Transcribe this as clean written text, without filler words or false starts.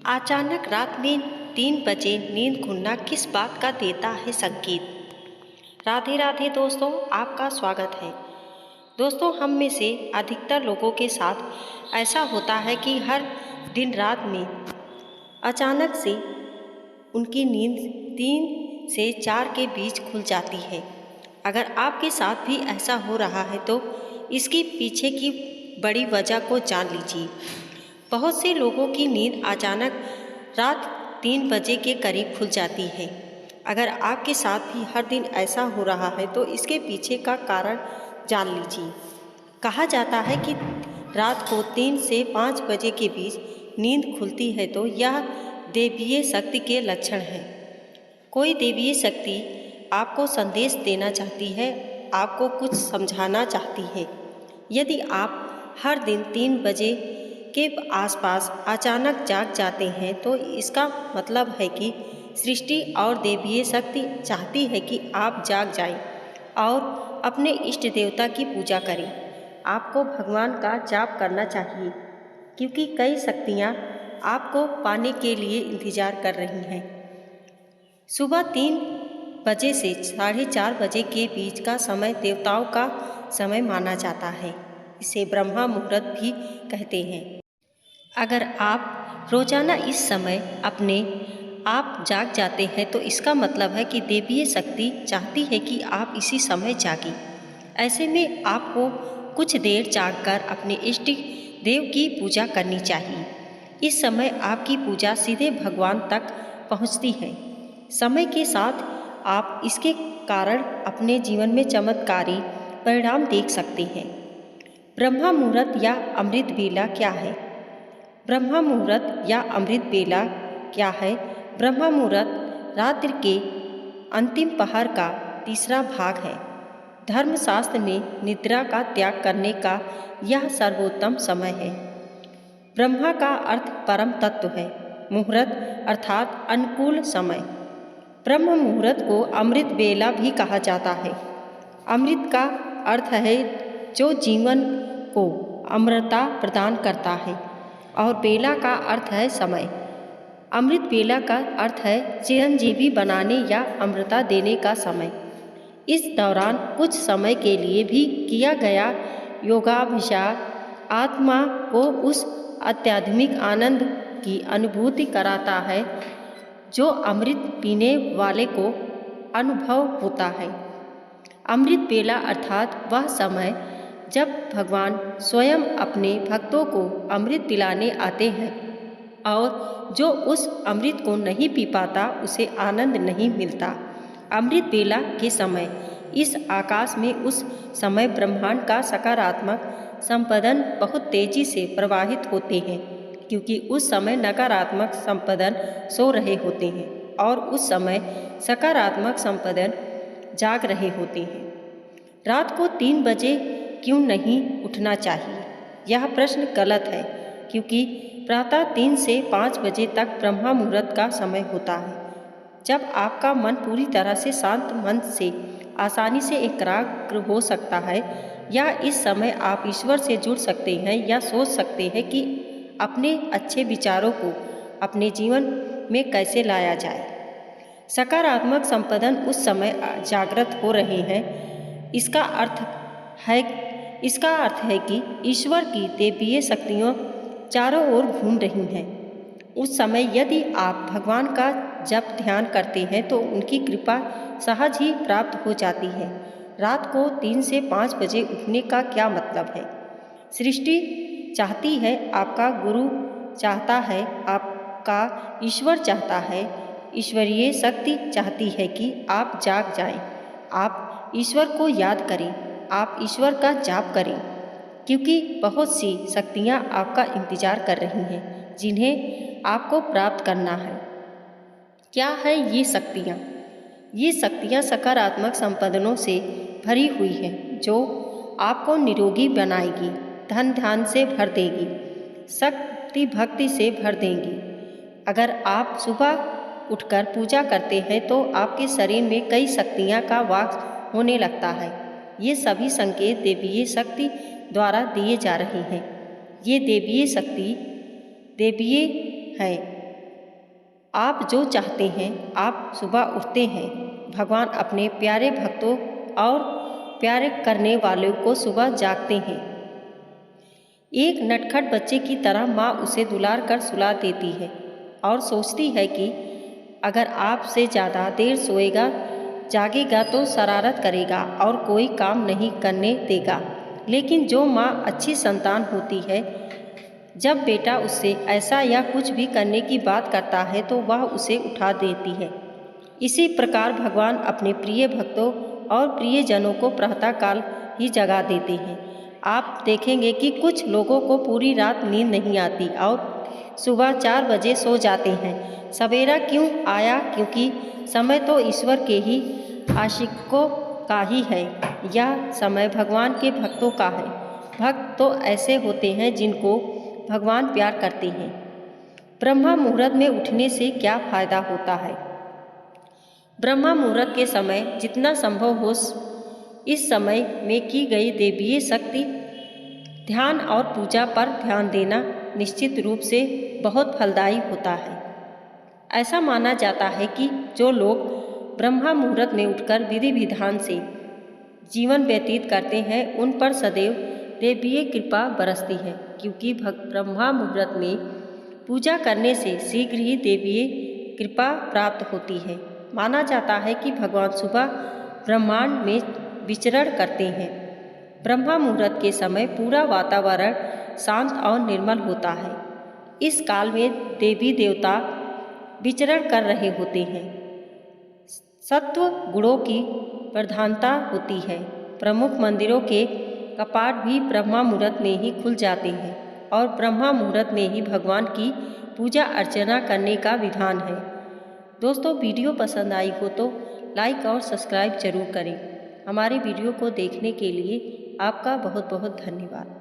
अचानक रात में 3 बजे नींद खुलना किस बात का देता है संकेत। राधे राधे दोस्तों, आपका स्वागत है। दोस्तों, हम में से अधिकतर लोगों के साथ ऐसा होता है कि हर दिन रात में अचानक से उनकी नींद 3 से 4 के बीच खुल जाती है। अगर आपके साथ भी ऐसा हो रहा है तो इसके पीछे की बड़ी वजह को जान लीजिए। बहुत से लोगों की नींद अचानक रात 3 बजे के करीब खुल जाती है। अगर आपके साथ भी हर दिन ऐसा हो रहा है तो इसके पीछे का कारण जान लीजिए। कहा जाता है कि रात को 3 से 5 बजे के बीच नींद खुलती है तो यह दैवीय शक्ति के लक्षण हैं। कोई दैवीय शक्ति आपको संदेश देना चाहती है, आपको कुछ समझाना चाहती है। यदि आप हर दिन 3 बजे के आसपास अचानक जाग जाते हैं तो इसका मतलब है कि सृष्टि और दैवीय शक्ति चाहती है कि आप जाग जाएं और अपने इष्ट देवता की पूजा करें। आपको भगवान का जाप करना चाहिए क्योंकि कई शक्तियाँ आपको पाने के लिए इंतजार कर रही हैं। सुबह 3 बजे से 4:30 बजे के बीच का समय देवताओं का समय माना जाता है। इसे ब्रह्मा मुहूर्त भी कहते हैं। अगर आप रोजाना इस समय अपने आप जाग जाते हैं तो इसका मतलब है कि दैवीय शक्ति चाहती है कि आप इसी समय जागें। ऐसे में आपको कुछ देर जागकर अपने इष्ट देव की पूजा करनी चाहिए। इस समय आपकी पूजा सीधे भगवान तक पहुंचती है। समय के साथ आप इसके कारण अपने जीवन में चमत्कारी परिणाम देख सकते हैं। ब्रह्मा मुहूर्त या अमृत वेला क्या है? ब्रह्मा मुहूर्त या अमृत वेला क्या है? ब्रह्मा मुहूर्त रात्रि के अंतिम पहर का तीसरा भाग है। धर्मशास्त्र में निद्रा का त्याग करने का यह सर्वोत्तम समय है। ब्रह्मा का अर्थ परम तत्व है। मुहूर्त अर्थात अनुकूल समय। ब्रह्म मुहूर्त को अमृत वेला भी कहा जाता है। अमृत का अर्थ है जो जीवन को अमरता प्रदान करता है और बेला का अर्थ है समय। अमृत बेला का अर्थ है चिरंजीवी बनाने या अमृता देने का समय। इस दौरान कुछ समय के लिए भी किया गया योगाभ्यास आत्मा को उस आध्यात्मिक आनंद की अनुभूति कराता है जो अमृत पीने वाले को अनुभव होता है। अमृत बेला अर्थात वह समय जब भगवान स्वयं अपने भक्तों को अमृत पिलाने आते हैं और जो उस अमृत को नहीं पी पाता उसे आनंद नहीं मिलता। अमृत बेला के समय इस आकाश में उस समय ब्रह्मांड का सकारात्मक संपदन बहुत तेजी से प्रवाहित होते हैं क्योंकि उस समय नकारात्मक संपदन सो रहे होते हैं और उस समय सकारात्मक संपदन जाग रहे होते हैं। रात को 3 बजे क्यों नहीं उठना चाहिए? यह प्रश्न गलत है क्योंकि प्रातः 3 से 5 बजे तक ब्रह्मा मुहूर्त का समय होता है जब आपका मन पूरी तरह से शांत मन से आसानी से एकाग्र हो सकता है या इस समय आप ईश्वर से जुड़ सकते हैं या सोच सकते हैं कि अपने अच्छे विचारों को अपने जीवन में कैसे लाया जाए। सकारात्मक संपदन उस समय जागृत हो रहे हैं। इसका अर्थ है कि ईश्वर की दैवीय शक्तियाँ चारों ओर घूम रही हैं। उस समय यदि आप भगवान का जप ध्यान करते हैं तो उनकी कृपा सहज ही प्राप्त हो जाती है। रात को 3 से 5 बजे उठने का क्या मतलब है? सृष्टि चाहती है, आपका गुरु चाहता है, आपका ईश्वर चाहता है, ईश्वरीय शक्ति चाहती है कि आप जाग जाएं। आप ईश्वर को याद करें, आप ईश्वर का जाप करें क्योंकि बहुत सी शक्तियाँ आपका इंतजार कर रही हैं जिन्हें आपको प्राप्त करना है। क्या है ये शक्तियाँ? ये शक्तियाँ सकारात्मक संपदनों से भरी हुई हैं जो आपको निरोगी बनाएगी, धन ध्यान से भर देगी, शक्ति भक्ति से भर देंगी। अगर आप सुबह उठकर पूजा करते हैं तो आपके शरीर में कई शक्तियाँ का वास होने लगता है। ये सभी संकेत दैवीय शक्ति द्वारा दिए जा रहे हैं। ये दैवीय शक्ति दैवीय है आप जो चाहते हैं आप सुबह उठते हैं। भगवान अपने प्यारे भक्तों और प्यारे करने वालों को सुबह जागते हैं। एक नटखट बच्चे की तरह माँ उसे दुलार कर सुला देती है और सोचती है कि अगर आपसे ज़्यादा देर सोएगा जागेगा तो शरारत करेगा और कोई काम नहीं करने देगा। लेकिन जो माँ अच्छी संतान होती है, जब बेटा उससे ऐसा या कुछ भी करने की बात करता है तो वह उसे उठा देती है। इसी प्रकार भगवान अपने प्रिय भक्तों और प्रियजनों को प्रातःकाल ही जगा देते हैं। आप देखेंगे कि कुछ लोगों को पूरी रात नींद नहीं आती और सुबह 4 बजे सो जाते हैं। सवेरा क्यों आया? क्योंकि समय तो ईश्वर के ही आशिकों का ही है। यह समय भगवान के भक्तों का है। भक्त तो ऐसे होते हैं जिनको भगवान प्यार करते हैं। ब्रह्मा मुहूर्त में उठने से क्या फायदा होता है? ब्रह्मा मुहूर्त के समय जितना संभव हो इस समय में की गई दैवीय शक्ति ध्यान और पूजा पर ध्यान देना निश्चित रूप से बहुत फलदायी होता है। ऐसा माना जाता है कि जो लोग ब्रह्मा मुहूर्त में उठकर विधि विधान से जीवन व्यतीत करते हैं उन पर सदैव दैवीय कृपा बरसती है, क्योंकि ब्रह्मा मुहूर्त में पूजा करने से शीघ्र ही दैवीय कृपा प्राप्त होती है। माना जाता है कि भगवान सुबह ब्रह्मांड में विचरण करते हैं। ब्रह्मा मुहूर्त के समय पूरा वातावरण शांत और निर्मल होता है। इस काल में देवी देवता विचरण कर रहे होते हैं। सत्व गुणों की प्रधानता होती है। प्रमुख मंदिरों के कपाट भी ब्रह्मा मुहूर्त में ही खुल जाते हैं और ब्रह्मा मुहूर्त में ही भगवान की पूजा अर्चना करने का विधान है। दोस्तों, वीडियो पसंद आई हो तो लाइक और सब्सक्राइब जरूर करें। हमारे वीडियो को देखने के लिए आपका बहुत बहुत धन्यवाद।